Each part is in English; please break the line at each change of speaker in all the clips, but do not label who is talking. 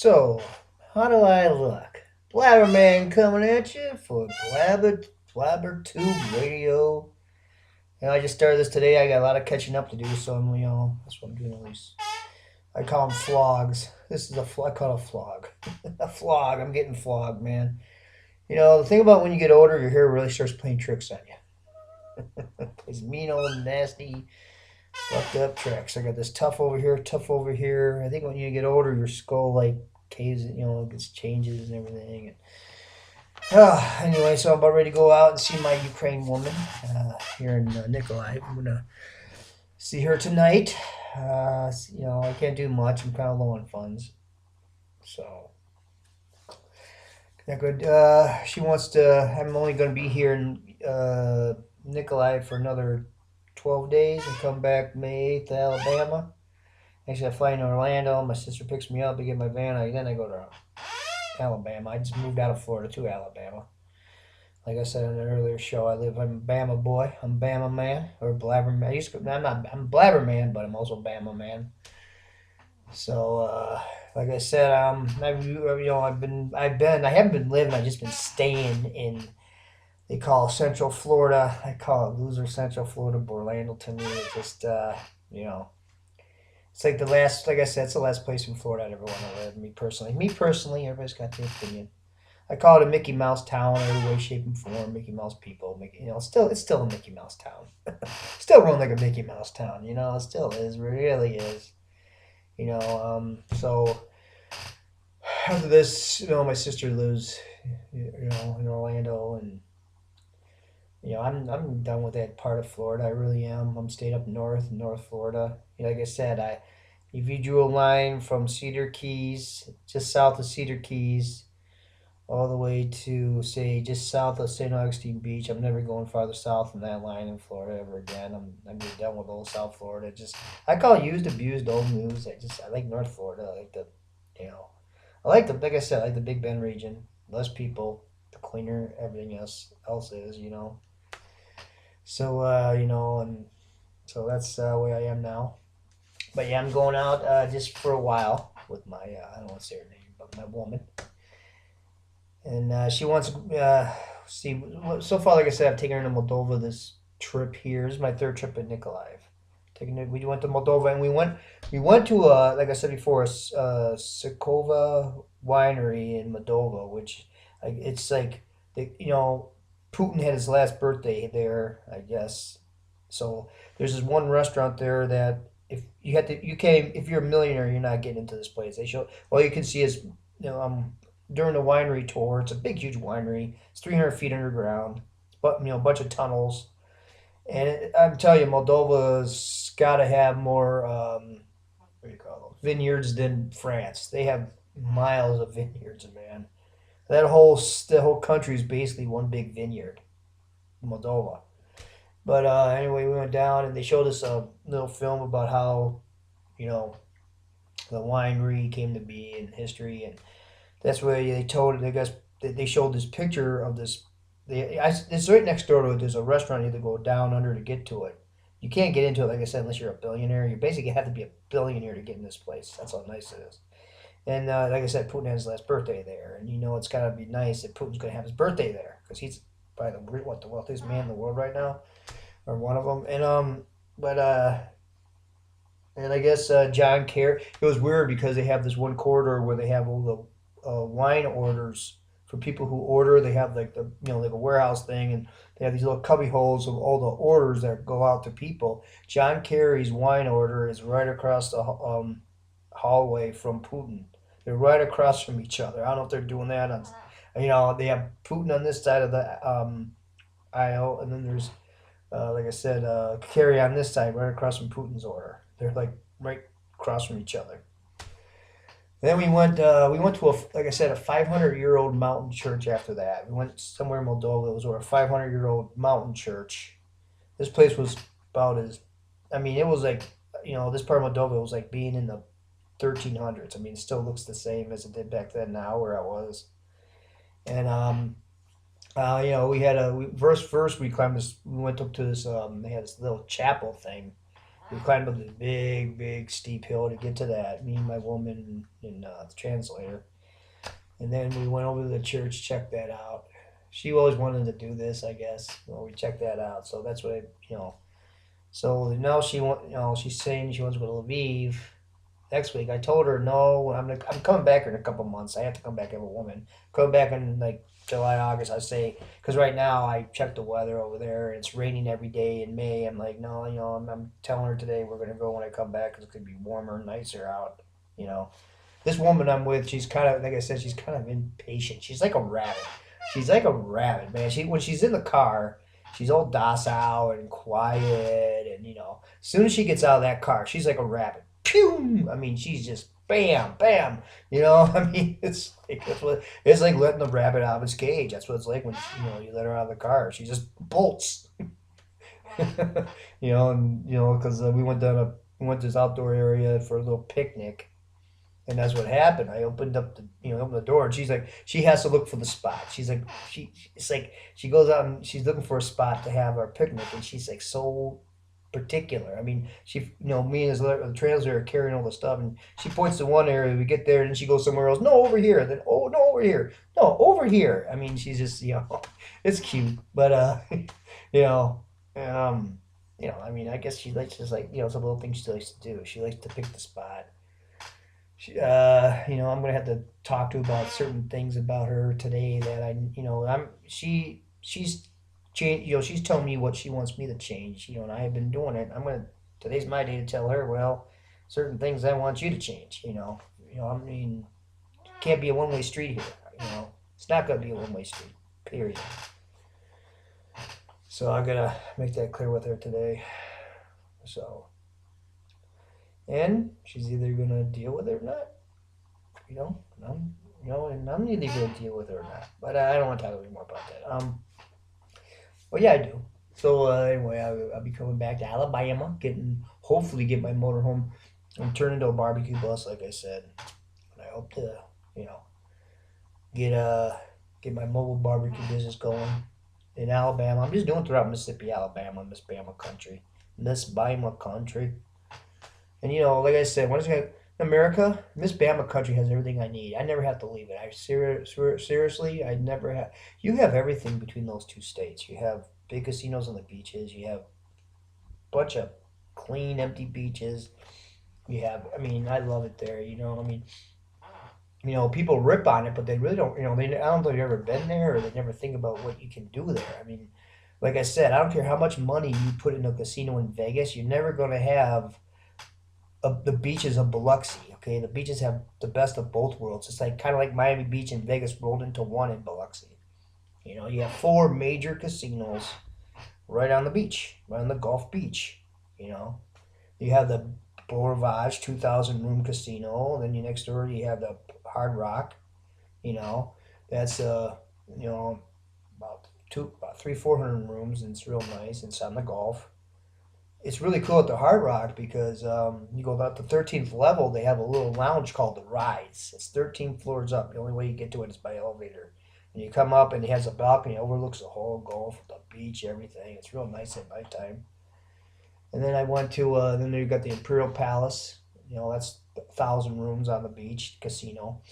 So, how do I look? Blabberman coming at you for Blabbertube Radio. I just started this today. I got a lot of catching up to do, so that's what I'm doing at least. I call them flogs. This is I call it a flog. A flog. I'm getting flogged, man. The thing about when you get older, your hair really starts playing tricks on you. Plays mean old nasty, fucked up tricks. I got this tough over here, tough over here. I think when you get older, your skull like caves, gets changes and everything. Anyway, so I'm about ready to go out and see my Ukraine woman here in Nikolai. I'm gonna see her tonight. I can't do much. I'm kind of low on funds, so not good. She wants to. I'm only going to be here in Nikolai for another 12 days and come back May 8th to Alabama. Actually, I fly in Orlando. My sister picks me up. I get my van. Then I go to Alabama. I just moved out of Florida to Alabama. Like I said in an earlier show, I'm a Bama boy. I'm Bama man or Blabber man. I'm Blabber man, but I'm also Bama man. So, like I said, I haven't been living. I've just been staying in. They call Central Florida. I call it loser Central Florida. Orlando to me, it's just you know, it's like like I said, it's the last place in Florida I'd ever want to live. Me personally, everybody's got their opinion. I call it a Mickey Mouse town, every way, shape, and form. Mickey Mouse people, it's still a Mickey Mouse town. Still run like a Mickey Mouse town, it still is, really is. So after this, my sister lives, in Orlando, and I'm done with that part of Florida. I really am. I'm staying up North Florida. Like I said, if you drew a line from Cedar Keys, just south of Cedar Keys, all the way to say just south of St. Augustine Beach. I'm never going farther south than that line in Florida ever again. I'm just done with old South Florida. Just I call used, abused, old news. I like North Florida. You know, like I said, I like the Big Bend region. Less people, the cleaner everything else is. So and so that's the way I am now. But yeah, I'm going out just for a while with my I don't want to say her name, but my woman. And she wants to see. So far, like I said, I've taken her to Moldova this trip here. This is my third trip in Nikolaev. We went to Moldova, and we went to like I said before, a Sikova winery in Moldova, which it's like Putin had his last birthday there, I guess. So there's this one restaurant there that you can't, if you're a millionaire, you're not getting into this place. They show all you can see is during the winery tour. It's a big, huge winery. It's 300 feet underground. But a bunch of tunnels. And I'm telling you, Moldova's got to have more what do you call those vineyards than France. They have miles of vineyards, man. The whole country is basically one big vineyard, Moldova. But anyway, we went down and they showed us a little film about how you know the winery came to be in history, and that's where they told. I guess they showed this picture of this. It's right next door to it. There's a restaurant. You have to go down under to get to it. You can't get into it, like I said, unless you're a billionaire. You basically have to be a billionaire to get in this place. That's how nice it is. And like I said, Putin had his last birthday there, and it's got to be nice that Putin's going to have his birthday there because he's probably the wealthiest man in the world right now, or one of them. And I guess John Kerry. It was weird because they have this one corridor where they have all the wine orders for people who order. They have like like a warehouse thing, and they have these little cubby holes of all the orders that go out to people. John Kerry's wine order is right across the hallway from Putin. They're right across from each other. I don't know if they're doing that on. They have Putin on this side of the aisle, and then there's like I said, Kerry on this side, right across from Putin's order. They're like right across from each other. And then we went to like I said, a 500-year-old mountain church. After that, we went somewhere in Moldova. It was a 500-year-old mountain church. This place was about as, I mean, it was like this part of Moldova was like being in the 1300s. I mean, it still looks the same as it did back then. Now where I was, and we had first we climbed this. We went up to this. They had this little chapel thing. We climbed up this big steep hill to get to that. Me and my woman and the translator, and then we went over to the church, checked that out. She always wanted to do this, I guess. Well, we checked that out, so that's what I. So now she's saying she wants to go to Lviv next week. I told her no. I'm coming back in a couple months. I have to come back as a woman. Come back in like July, August. I say because right now I checked the weather over there and it's raining every day in May. I'm like no, I'm telling her today we're gonna go when I come back because it's gonna be warmer and nicer out. You know, this woman I'm with, she's kind of like I said, she's kind of impatient. She's like a rabbit. She's like a rabbit, man. When she's in the car, she's all docile and quiet, and as soon as she gets out of that car, she's like a rabbit. Pew! I mean, she's just bam, bam. I mean, it's like letting the rabbit out of its cage. That's what it's like when you let her out of the car. She just bolts. Because we went to this outdoor area for a little picnic, and that's what happened. I opened up opened the door, and she has to look for the spot. She's like, it's like she goes out and she's looking for a spot to have our picnic, and she's like so particular. I mean, me and the translator are carrying all the stuff, and she points to one area. We get there, and she goes somewhere else. No, over here. Then oh no, over here. No, over here. I mean, she's just it's cute, but you know, um, I mean, I guess she likes just like some little things she likes to do. She likes to pick the spot. I'm gonna have to talk to her about certain things about her today that she's changed. She's telling me what she wants me to change. And I have been doing it. Today's my day to tell her. Well, certain things I want you to change. I mean, it can't be a one way street here. It's not gonna be a one way street. Period. So I gotta make that clear with her today. So, and she's either gonna deal with it or not. And I'm either gonna deal with it or not. But I don't want to talk anymore about that. Well, yeah, I do. So anyway, I'll be coming back to Alabama, hopefully get my motorhome and turn into a barbecue bus, like I said. And I hope to, get get my mobile barbecue business going in Alabama. I'm just doing it throughout Mississippi, Alabama, Miss Bama country, Miss Bama country. And like I said, when it's America, Miss Bama country has everything I need. I never have to leave it. Seriously, I never have. You have everything between those two states. You have big casinos on the beaches. You have a bunch of clean, empty beaches. I mean, I love it there. I mean, people rip on it, but they really don't. I don't know if they've ever been there or they never think about what you can do there. I mean, like I said, I don't care how much money you put in a casino in Vegas, you're never going to have the beaches of Biloxi. Okay, the beaches have the best of both worlds. It's like kind of like Miami Beach and Vegas rolled into one in Biloxi. You have four major casinos right on the beach, right on the Gulf Beach. You have the Beau Rivage 2,000 room casino. Then next door you have the Hard Rock. That's about 300-400 rooms, and it's real nice. It's on the Gulf. It's really cool at the Hard Rock because you go about the 13th level. They have a little lounge called the Rise. It's 13 floors up. The only way you get to it is by elevator. And you come up, and it has a balcony, overlooks the whole Gulf, the beach, everything. It's real nice at nighttime. And then I went to then you got the Imperial Palace. That's 1,000 rooms on the beach casino.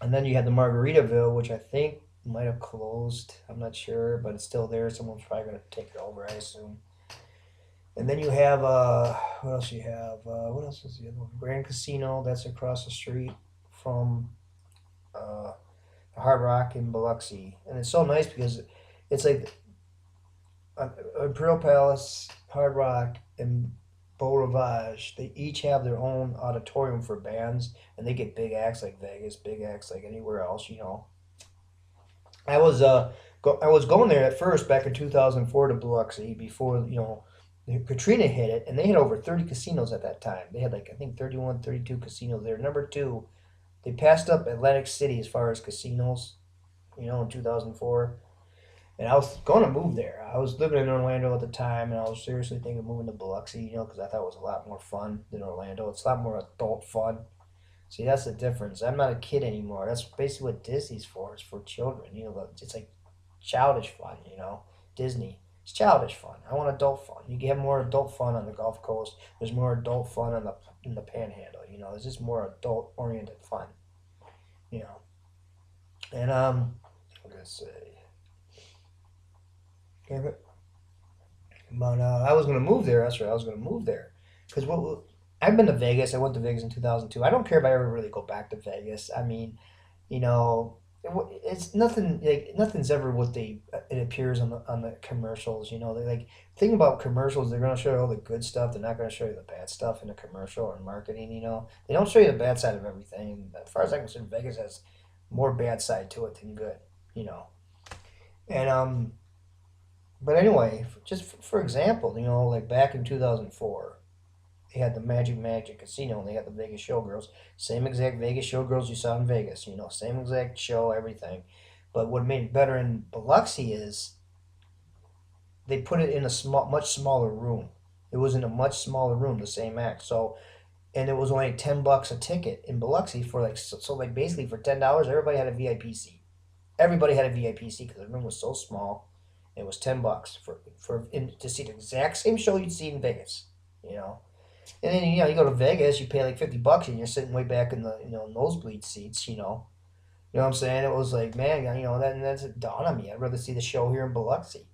And then you had the Margaritaville, which I think might have closed. I'm not sure, but it's still there. Someone's probably gonna take it over, I assume. And then you have what else you have? What else is the other one? Grand Casino. That's across the street from the Hard Rock in Biloxi, and it's so nice because it's like Imperial Palace, Hard Rock, and Beau Rivage. They each have their own auditorium for bands, and they get big acts like Vegas, big acts like anywhere else. I was going there at first back in 2004 to Biloxi before Katrina hit it, and they had over 30 casinos at that time. They had like I think 31, 32 casinos there. Number two, they passed up Atlantic City as far as casinos, in 2004. And I was going to move there. I was living in Orlando at the time, and I was seriously thinking of moving to Biloxi, because I thought it was a lot more fun than Orlando. It's a lot more adult fun. See, that's the difference. I'm not a kid anymore. That's basically what Disney's for. It's for children. It's like childish fun, Disney. It's childish fun. I want adult fun. You can have more adult fun on the Gulf Coast. There's more adult fun on the in the Panhandle. You know, there's just more adult oriented fun. You know, and I'm gonna say, damn it. But I was gonna move there. That's right. I was gonna move there because I've been to Vegas. I went to Vegas in 2002. I don't care if I ever really go back to Vegas. I mean, you know, it's nothing like nothing's ever what they it appears on the commercials. You know, they like thing about commercials. They're gonna show you all the good stuff. They're not gonna show you the bad stuff in a commercial or in marketing. You know, they don't show you the bad side of everything. As far as I'm concerned, Vegas has more bad side to it than good. You know, and but anyway, just for example, you know, like back in 2004, they had the Magic Casino and they had the Vegas Showgirls. Same exact Vegas Showgirls you saw in Vegas, you know, same exact show, everything. But what made it better in Biloxi is they put it in a much smaller room. It was in a much smaller room, the same act. So, and it was only $10 a ticket in Biloxi for like so like basically for $10, everybody had a VIP seat. Everybody had a VIP seat because the room was so small. It was $10 to see the exact same show you'd see in Vegas, you know. And then you know you go to Vegas, you pay like $50, and you're sitting way back in the nosebleed seats. You know what I'm saying? It was like, man, you know that's a dawn on me. I'd rather see the show here in Biloxi.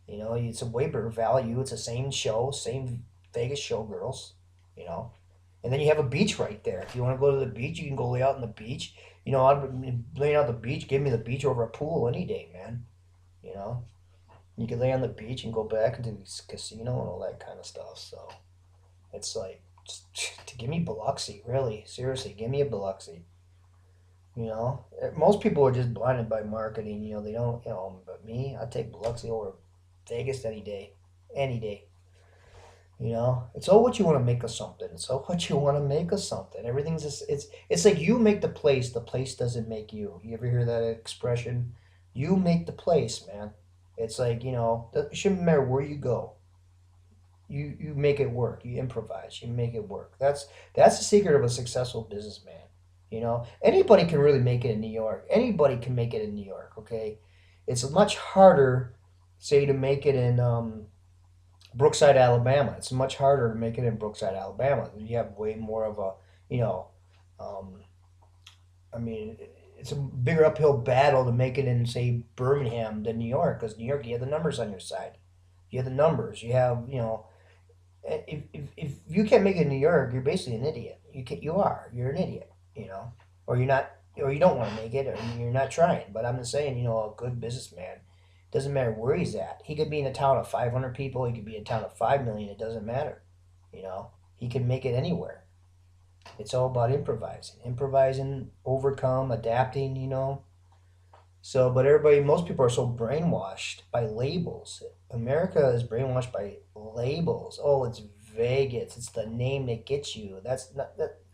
You know, it's a way better value. It's the same show, same Vegas showgirls. You know, and then you have a beach right there. If you want to go to the beach, you can go lay out on the beach. You know, I'd lay out on the beach. Give me the beach over a pool any day, man. You know, you can lay on the beach and go back into the casino and all that kind of stuff. So. It's like, just, to give me Biloxi, really, seriously, give me a Biloxi. You know, most people are just blinded by marketing. You know, they don't. You know, but me, I take Biloxi over Vegas any day, any day. You know, it's all what you want to make of something. It's all what you want to make of something. Everything's just, it's like you make the place doesn't make you. You ever hear that expression? You make the place, man. It's like it shouldn't matter where you go. You make it work. You improvise. You make it work. That's the secret of a successful businessman. You know, anybody can really make it in New York. Anybody can make it in New York. Okay, it's much harder, say, to make it in Brookside, Alabama. It's much harder to make it in Brookside, Alabama. You have way more of a, you know, um, I mean, it's a bigger uphill battle to make it in, say, Birmingham than New York, because New York, you have the numbers on your side. You have the numbers. You have, if you can't make it in New York, you're basically an idiot. You're an idiot, or you're not, or you don't want to make it, or you're not trying. But I'm just saying, a good businessman, doesn't matter where he's at. He could be in a town of 500 people. He could be in a town of 5 million. It doesn't matter. He can make it anywhere. It's all about improvising, overcome, adapting. So, but most people are so brainwashed by labels. America is brainwashed by labels. Oh, it's Vegas. It's the name that gets you. That's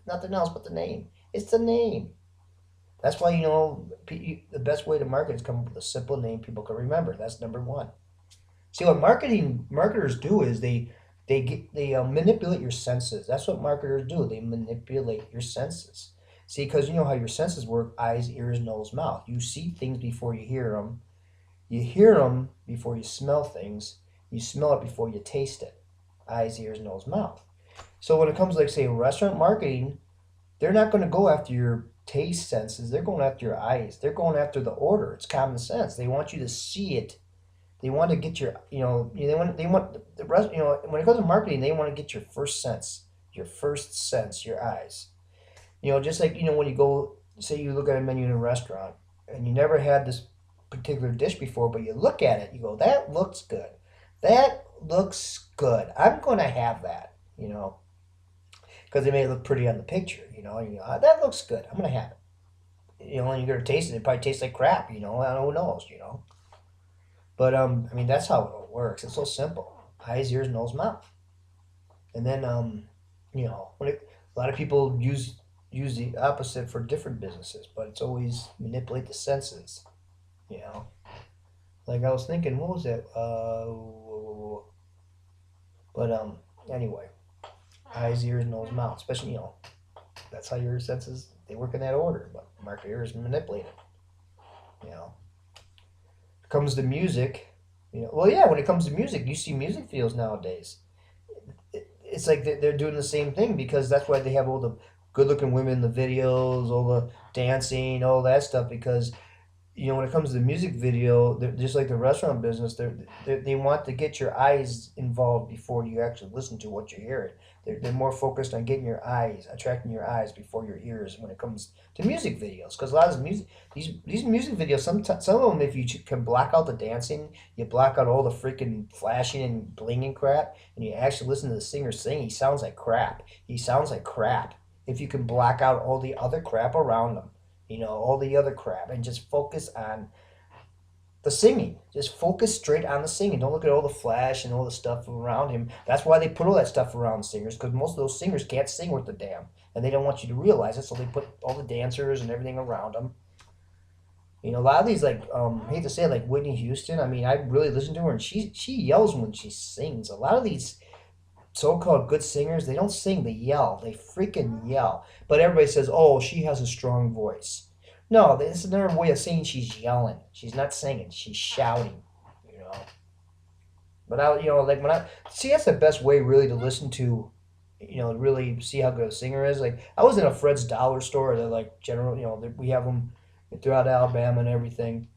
nothing else but the name. It's the name. That's why the best way to market is come up with a simple name people can remember. That's number one. See, what marketers do is they manipulate your senses. That's what marketers do. They manipulate your senses. See, because you know how your senses work: eyes, ears, nose, mouth. You see things before you hear them. You hear them before you smell things. You smell it before you taste it. Eyes, ears, nose, mouth. So when it comes to, like, say, restaurant marketing, they're not going to go after your taste senses. They're going after your eyes. They're going after the order. It's common sense. They want you to see it. They want to get your, they want the rest, when it comes to marketing, they want to get your first sense, your eyes. Just like, when you go, say you look at a menu in a restaurant and you never had this particular dish before, but you look at it, you go, that looks good. That looks good. I'm going to have that, because it may look pretty on the picture, that looks good. I'm going to have it. And you're going to taste it. It probably tastes like crap, I don't know, who knows, But, I mean, that's how it works. It's so simple. Eyes, ears, nose, mouth. And then, a lot of people use the opposite for different businesses, but it's always manipulate the senses, Like I was thinking, what was that? But anyway, eyes, ears, nose, mouth. Especially, that's how your senses, they work in that order. But marketers manipulate it, Comes to music, Well, yeah. When it comes to music, you see music videos nowadays. It's like they're doing the same thing because that's why they have all the good-looking women in the videos, all the dancing, all that stuff. Because when it comes to the music video, they're just like the restaurant business. They want to get your eyes involved before you actually listen to what you're hearing. They're more focused on getting your eyes, attracting your eyes before your ears when it comes to music videos. Because a lot of these music videos, some of them, if you can block out the dancing, you block out all the freaking flashing and blinging crap, and you actually listen to the singer sing, he sounds like crap. He sounds like crap. If you can block out all the other crap around him, all the other crap, and just focus on the singing. Just focus straight on the singing. Don't look at all the flash and all the stuff around him. That's why they put all that stuff around singers, because most of those singers can't sing worth a damn, and they don't want you to realize it, so they put all the dancers and everything around them. A lot of these, like, I hate to say it, like Whitney Houston. I mean, I really listen to her, and she yells when she sings. A lot of these so-called good singers, they don't sing, they yell. They freaking yell. But everybody says, "Oh, she has a strong voice." No, this is another way of saying she's yelling. She's not singing, she's shouting, you know. But like when I see, that's the best way really to listen to, really see how good a singer is. Like I was in a Fred's Dollar store that like general, we have them throughout Alabama and everything.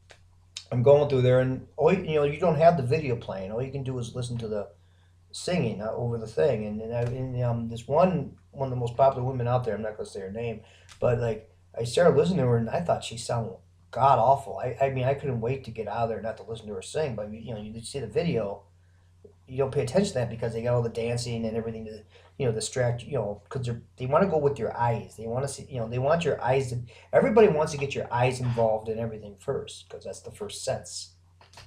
I'm going through there, and you don't have the video playing. All you can do is listen to the singing over the thing. And this one of the most popular women out there. I'm not gonna say her name, but like I started listening to her, and I thought she sounded god awful. I mean, I couldn't wait to get out of there not to listen to her sing. But you see the video, you don't pay attention to that because they got all the dancing and everything to distract because they want to go with your eyes. They want to see they want your eyes to. Everybody wants to get your eyes involved in everything first because that's the first sense.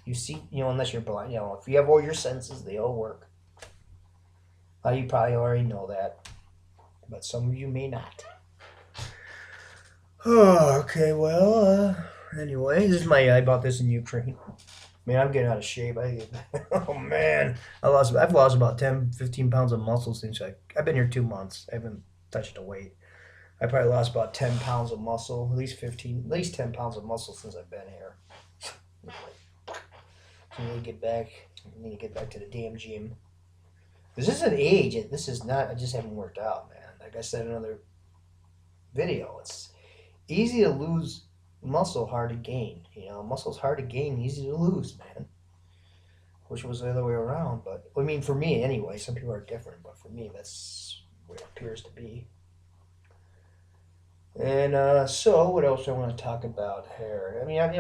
You see, unless you're blind, if you have all your senses, they all work. You probably already know that, but some of you may not. Oh, okay. Well, anyway, I bought this in Ukraine. Man, I'm getting out of shape. Oh man, I've lost about 10, 15 pounds of muscle since I've been here 2 months. I haven't touched a weight. I probably lost about 10 pounds of muscle, at least 10 pounds of muscle since I've been here. I need to get back. I need to get back to the damn gym. This isn't age. This is not. I just haven't worked out, man. Like I said in another video, it's easy to lose muscle, hard to gain. Muscle's hard to gain, easy to lose, man. Wish it was the other way around, but I mean, for me anyway. Some people are different, but for me, that's what it appears to be. And so, what else do I want to talk about here? I mean, I'm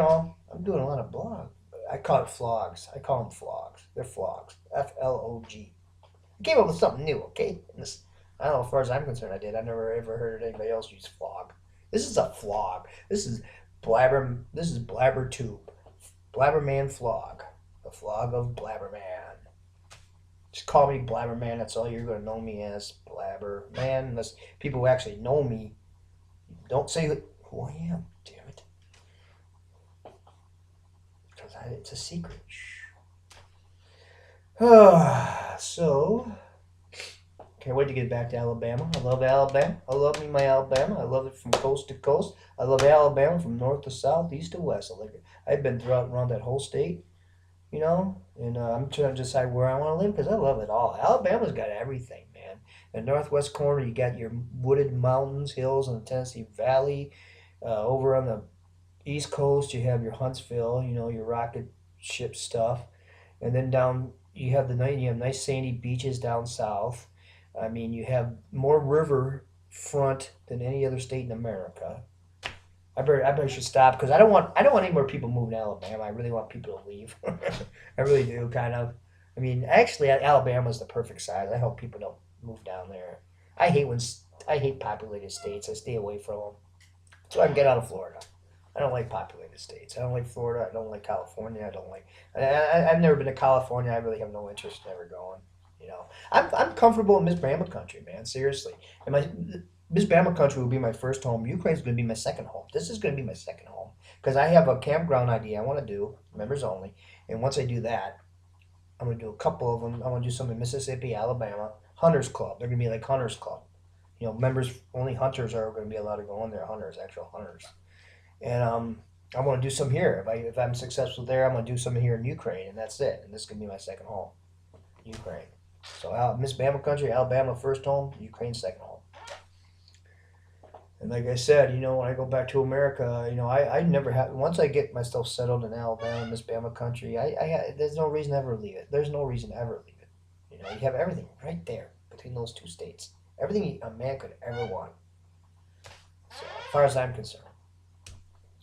doing a lot of blogs. I call it flogs. I call them flogs. They're flogs. FLOG. I came up with something new, okay? I don't know, as far as I'm concerned, I did. I never ever heard anybody else use flog. This is a flog. This is Blabbertube. Blabberman flog. The flog of Blabberman. Just call me Blabberman. That's all you're going to know me as, Blabberman. Unless people who actually know me don't say who I am. Damn it. Because it's a secret. So, can't wait to get back to Alabama. I love Alabama. I love me my Alabama. I love it from coast to coast. I love Alabama from north to south, east to west. I've been around that whole state, and I'm trying to decide where I want to live because I love it all. Alabama's got everything, man. In the northwest corner, you got your wooded mountains, hills, in the Tennessee Valley. Over on the east coast, you have your Huntsville, your rocket ship stuff, and then down you have nice sandy beaches down south. I mean, you have more river front than any other state in America. I should stop because I don't want any more people moving to Alabama. I really want people to leave. I really do, kind of. I mean, actually, Alabama is the perfect size. I hope people don't move down there. I hate populated states. I stay away from them so I can get out of Florida. I don't like populated states. I don't like Florida. I don't like California. I've never been to California. I really have no interest in ever going. I'm comfortable in Miss Bama country, man. Seriously, and Miss Bama country will be my first home. Ukraine's going to be my second home. This is going to be my second home because I have a campground idea I want to do, members only. And once I do that, I'm going to do a couple of them. I want to do some in Mississippi, Alabama, Hunters Club. They're going to be like Hunters Club. Members only hunters are going to be allowed to go in there. Hunters, actual hunters. And I want to do some here. If I'm successful there, I'm going to do some here in Ukraine, and that's it. And this could be my second home, Ukraine. So Miss Bama country, Alabama first home, Ukraine second home. And like I said, when I go back to America, I never have. Once I get myself settled in Alabama, Miss Bama country, there's no reason to ever leave it. There's no reason to ever leave it. You have everything right there between those two states. Everything a man could ever want. So, as far as I'm concerned,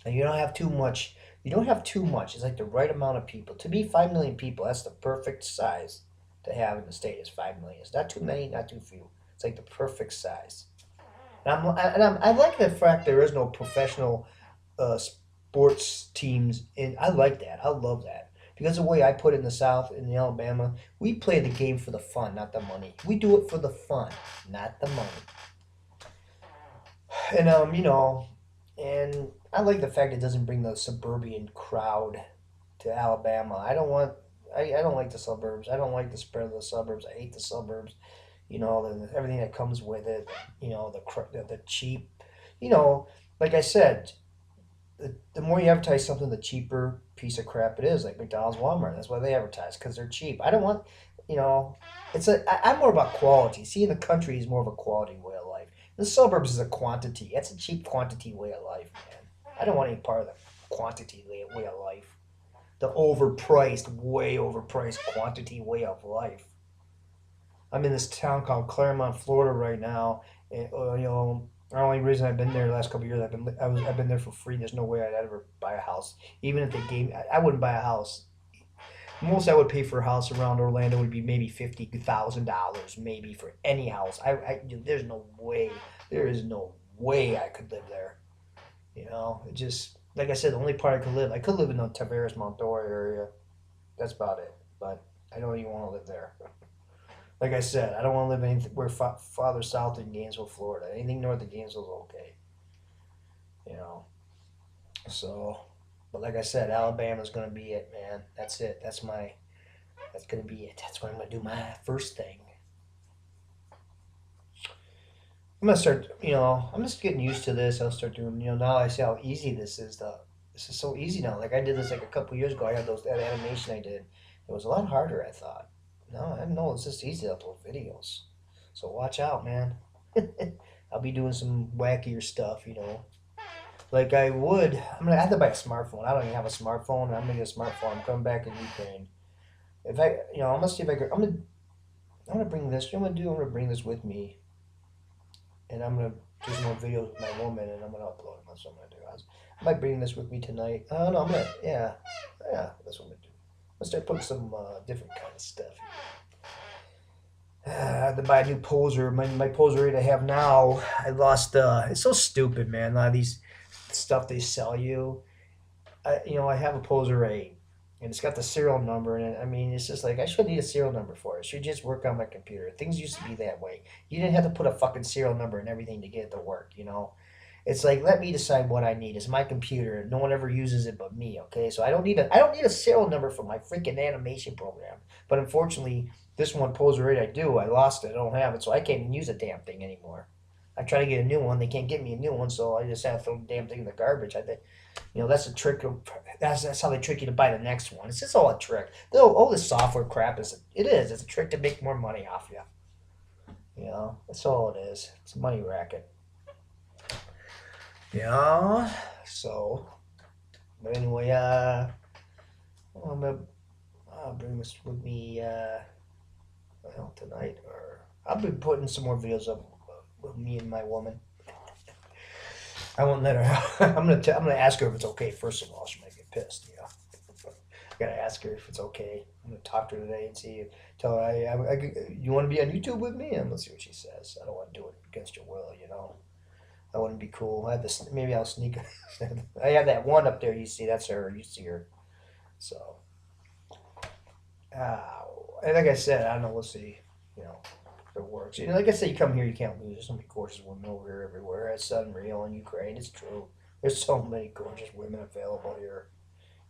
and you don't have too much. You don't have too much. It's like the right amount of people. To me, 5 million people. That's the perfect size to have in the state. Is 5 million. It's not too many, not too few. It's like the perfect size. I like the fact there is no professional sports teams, and I like that. I love that because the way I put it in the South, in Alabama, we play the game for the fun, not the money. We do it for the fun, not the money. And and I like the fact it doesn't bring the suburban crowd to Alabama. I don't like the suburbs. I don't like the spread of the suburbs. I hate the suburbs. Everything that comes with it. The cheap. You know, like I said, the more you advertise something, the cheaper piece of crap it is. Like McDonald's, Walmart. That's why they advertise because they're cheap. I don't want. You know, I'm more about quality. See, in the country is more of a quality way of life. The suburbs is a quantity. That's a cheap quantity way of life, man. I don't want any part of the quantity way of life. The overpriced, way overpriced quantity way of life. I'm in this town called Claremont, Florida right now. And, the only reason I've been there the last couple of years, I've been there for free. There's no way I'd ever buy a house. Even if they gave, I wouldn't buy a house. Most I would pay for a house around Orlando would be maybe $50,000, maybe for any house. There's no way, there is no way I could live there. It just like I said, the only part I could live in the Tavares Montoya area. That's about it. But I don't even want to live there. Like I said, I don't want to live anywhere farther south in Gainesville, Florida. Anything north of Gainesville is okay. You know. So, but like I said, Alabama's gonna be it, man. That's it. That's gonna be it. That's where I'm gonna do my first thing. I'm gonna start. I'm just getting used to this. I'll start doing. Now I see how easy this is. This is so easy now. Like I did this like a couple years ago. I had that animation I did. It was a lot harder. I thought. No, I know it's just easy to upload videos. So watch out, man. I'll be doing some wackier stuff. Like I would. I have to buy a smartphone. I don't even have a smartphone. I'm gonna get a smartphone. I'm coming back in Ukraine. If I'm gonna see if I can. I'm gonna bring this. You know what I'm gonna do? I'm gonna bring this with me, and I'm gonna do some more videos with my woman, and I'm gonna upload them. That's what I'm gonna do. I might bring this with me tonight. No, I'm gonna. Yeah. That's what I'm gonna do. Let's start putting some different kind of stuff. I had to buy a new poser. My poser rate I have now, I lost. It's so stupid, man. A lot of these stuff they sell you. I have a poser rate, and it's got the serial number in it. I mean, it's just like I shouldn't need a serial number for it. It should just work on my computer. Things used to be that way. You didn't have to put a fucking serial number in everything to get it to work. It's like let me decide what I need. It's my computer. No one ever uses it but me. Okay, so I don't need a serial number for my freaking animation program. But unfortunately, this one poser rate I do. I lost it. I don't have it, so I can't even use the damn thing anymore. I try to get a new one. They can't get me a new one, so I just have to throw the damn thing in the garbage. I think, that's a trick. That's how they trick you to buy the next one. It's just all a trick. All this software crap is. It's a trick to make more money off you. That's all it is. It's a money racket. Yeah. So, but anyway, I'm gonna I'll bring this with me. Tonight, or I'll be putting some more videos up with me and my woman. I won't let her. I'm gonna ask her if it's okay. First of all, she might get pissed. I gotta ask her if it's okay. I'm gonna talk to her today and see. Tell her you want to be on YouTube with me, and let's see what she says. I don't want to do it against your will. That wouldn't be cool. Maybe I'll sneak. I have that one up there. You see, that's her. You see her. So, and like I said, I don't know. We'll see. If it works. Like I said, you come here, you can't lose. There's so many gorgeous women over here everywhere. It's unreal in Ukraine. It's true. There's so many gorgeous women available here,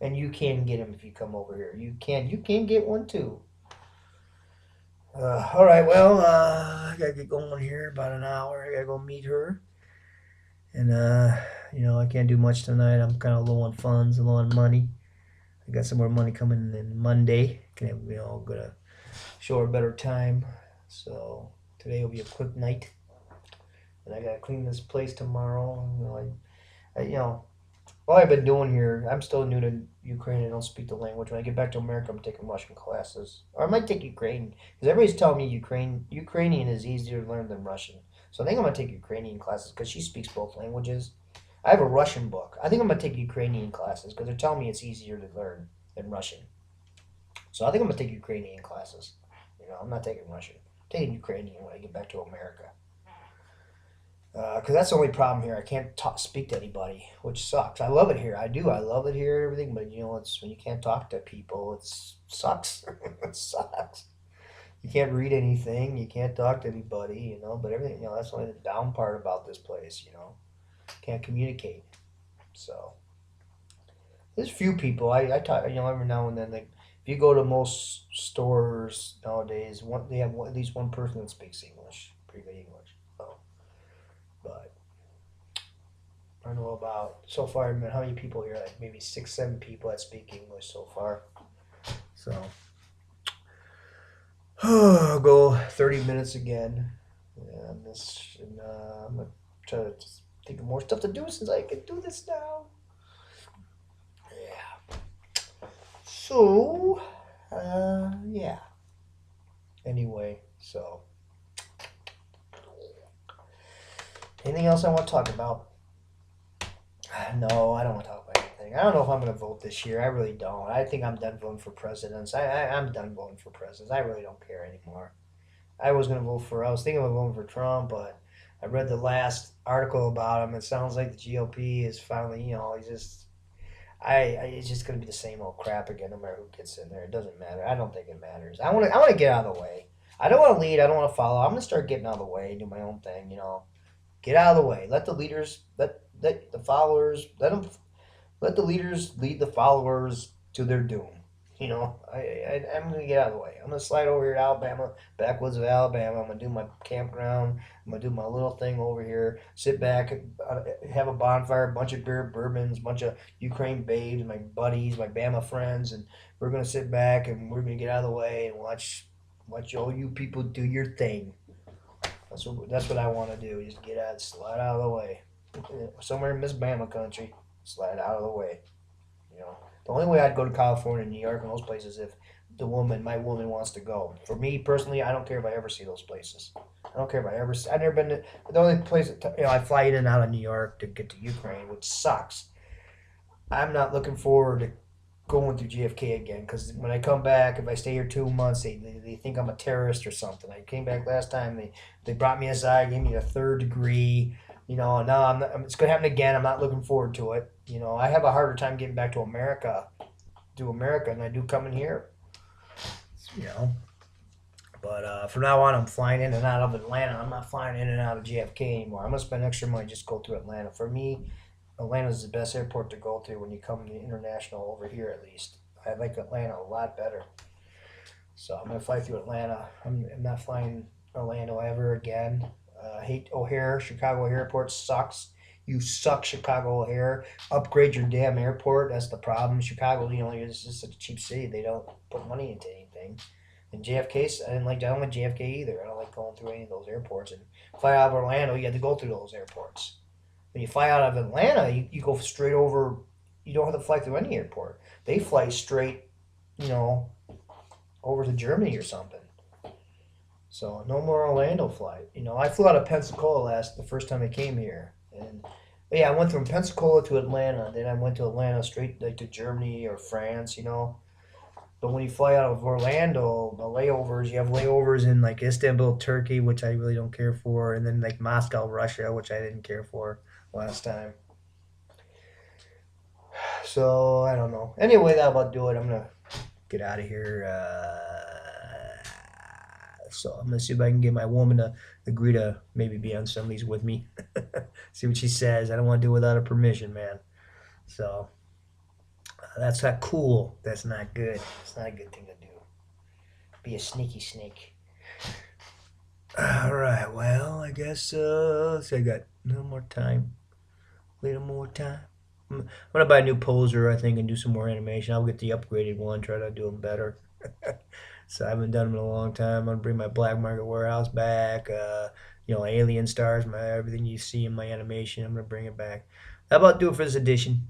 and you can get them if you come over here. You can get one too. All right. Well, I gotta get going here. About an hour. I gotta go meet her, and I can't do much tonight. I'm kind of low on funds, low on money. I got some more money coming in Monday. Gonna show her a better time. So today will be a quick night, and I gotta clean this place tomorrow. All I've been doing here, I'm still new to Ukraine. I don't speak the language. When I get back to America, I'm taking Russian classes, or I might take Ukrainian because everybody's telling me Ukrainian is easier to learn than Russian. So I think I'm gonna take Ukrainian classes because she speaks both languages. I have a Russian book. I think I'm gonna take Ukrainian classes because they're telling me it's easier to learn than Russian. So I think I'm gonna take Ukrainian classes. I'm not taking Russian. I'm taking Ukrainian when I get back to America. Because that's the only problem here. I can't speak to anybody, which sucks. I love it here. I do. I love it here and everything. But it's when you can't talk to people, it sucks. It sucks. You can't read anything. You can't talk to anybody. But everything. That's only the down part about this place. Can't communicate. So there's few people. I talk. Every now and then. Like if you go to most stores nowadays, they have at least one person that speaks English, pretty good English. So, but I don't know about so far. How many people here? Like maybe 6, 7 people that speak English so far. So I'll go 30 minutes again, and I'm gonna try to think of more stuff to do since I can do this now. Yeah. So, yeah. Anyway, so anything else I want to talk about? No, I don't want to talk about anything. I don't know if I'm going to vote this year. I really don't. I think I'm done voting for presidents. I'm done voting for presidents. I really don't care anymore. I was going to vote for, I was thinking of voting for Trump, but I read the last article about him. It sounds like the GOP is finally, he's just, it's just going to be the same old crap again, no matter who gets in there. It doesn't matter. I don't think it matters. I want to get out of the way. I don't want to lead. I don't want to follow. I'm going to start getting out of the way, do my own thing, Get out of the way. Let the leaders, let the followers, let the leaders lead the followers to their doom. I'm gonna get out of the way. I'm gonna slide over here to Alabama, backwoods of Alabama. I'm gonna do my campground. I'm gonna do my little thing over here. Sit back, have a bonfire, a bunch of beer, bourbons, a bunch of Ukraine babes, my buddies, my Bama friends, and we're gonna sit back and we're gonna get out of the way and watch all you people do your thing. That's what I want to do. Just get out, slide out of the way. Somewhere in Miss Bama country, slide out of the way. The only way I'd go to California, New York, and those places if my woman wants to go. For me personally, I don't care if I ever see those places. I don't care if I ever. I've never been to the only place. I fly in and out of New York to get to Ukraine, which sucks. I'm not looking forward to going through JFK again because when I come back, if I stay here 2 months, they think I'm a terrorist or something. I came back last time. They brought me aside, gave me a 3rd degree. Now I'm not, it's gonna happen again. I'm not looking forward to it. I have a harder time getting back to America, than I do coming here. But from now on, I'm flying in and out of Atlanta. I'm not flying in and out of JFK anymore. I'm gonna spend extra money just go through Atlanta. For me, Atlanta's the best airport to go through when you come to international over here. At least I like Atlanta a lot better. So I'm gonna fly through Atlanta. I'm not flying Orlando ever again. I hate O'Hare. Chicago Airport sucks. You suck, Chicago O'Hare. Upgrade your damn airport. That's the problem. Chicago, it's just such a cheap city. They don't put money into anything. And JFK, I don't like JFK either. I don't like going through any of those airports. And fly out of Orlando, you have to go through those airports. When you fly out of Atlanta, you go straight over. You don't have to fly through any airport. They fly straight, over to Germany or something. So no more Orlando flight. I flew out of Pensacola the first time I came here, and I went from Pensacola to Atlanta. Then I went to Atlanta straight to Germany or France. But when you fly out of Orlando, you have layovers in like Istanbul, Turkey, which I really don't care for, and then like Moscow, Russia, which I didn't care for last time. So I don't know. Anyway, that about do it. I'm gonna get out of here. So I'm gonna see if I can get my woman to agree to maybe be on some of these with me. See what she says. I don't want to do it without her permission, man. So that's not cool. That's not good. It's not a good thing to do. Be a sneaky snake. All right. Well, I guess I got no more time. little more time. I'm gonna buy a new poser, I think, and do some more animation. I'll get the upgraded one, try to do them better. So I haven't done them in a long time. I'm gonna bring my Black Market Warehouse back. Alien Stars, my everything you see in my animation. I'm gonna bring it back. How about do it for this edition?